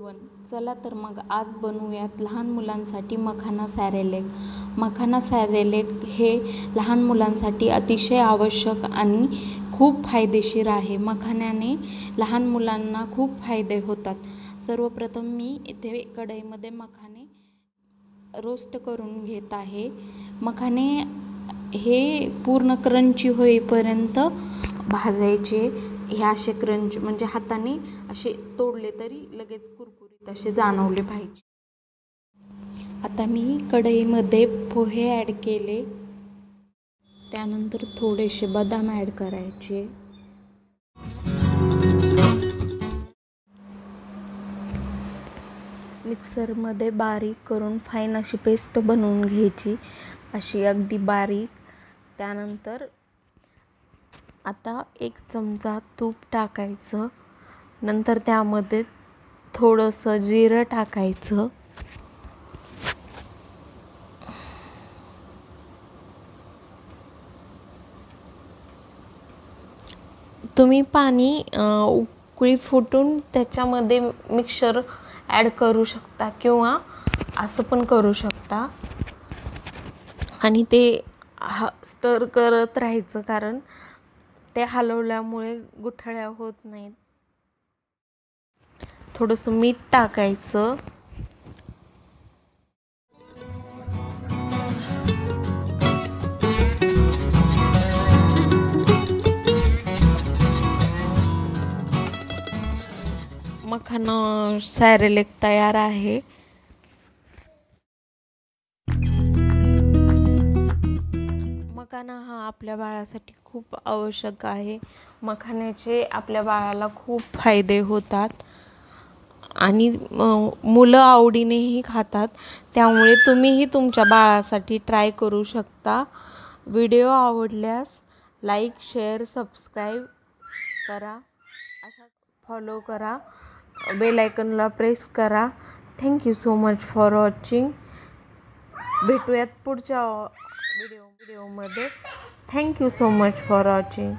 Everyone, चला तर मग आज बनवूयात लहान मुलांसाठी मखाना सॅरेलेक. मखाना सॅरेलेक हे लहान मुलांसाठी अतिशय आवश्यक आणि खूप फायदेशीर आहे. मखाण्याने लहान मुलांना खूप फायदे होतात. सर्वप्रथम मी इथे कढईमध्ये मखाने रोस्ट करून घेत आहे. मखाने हे पूर्ण क्रंची होईपर्यंत भाजायचे. हे असे क्रंच म्हणजे हाताने असे तोडले तरी लगेच कुरकुरीत असे जाणवले पाहिजे. आता मी कढईमध्ये पोहे ॲड केले. त्यानंतर थोडेसे बदाम ॲड करायचे. मिक्सरमध्ये बारीक करून फाईन अशी पेस्ट बनवून घ्यायची, अशी अगदी बारीक. त्यानंतर आता 1 चमचा तूप टाकायचं. नंतर त्यामध्ये थोडंसं जिरं टाकायचं. तुम्ही पाणी उकळी फुटून त्याच्यामध्ये मिक्सर ॲड करू शकता किंवा असं पण करू शकता. आणि ते स्टर करत राहायचं, कारण ते हलवल्यामुळे गुठळ्या होत नाहीत. थोडंसं मीठ टाकायचं. मखाना सॅरेलेक तयार आहे. मखाना हा आपल्या बाळासाठी खूप आवश्यक आहे. मखाण्याचे आपल्या बाळाला खूप फायदे होतात आणि मुलं आवडीनेही खातात. त्यामुळे तुम्हीही तुमच्या बाळासाठी ट्राय करू शकता. व्हिडिओ आवडल्यास लाईक, शेअर, सबस्क्राईब करा. अशा फॉलो करा. बेल आयकॉनला प्रेस करा. Thank you so much for watching. भेटूयात पुढच्या व्हिडिओमध्ये. Thank you so much for watching.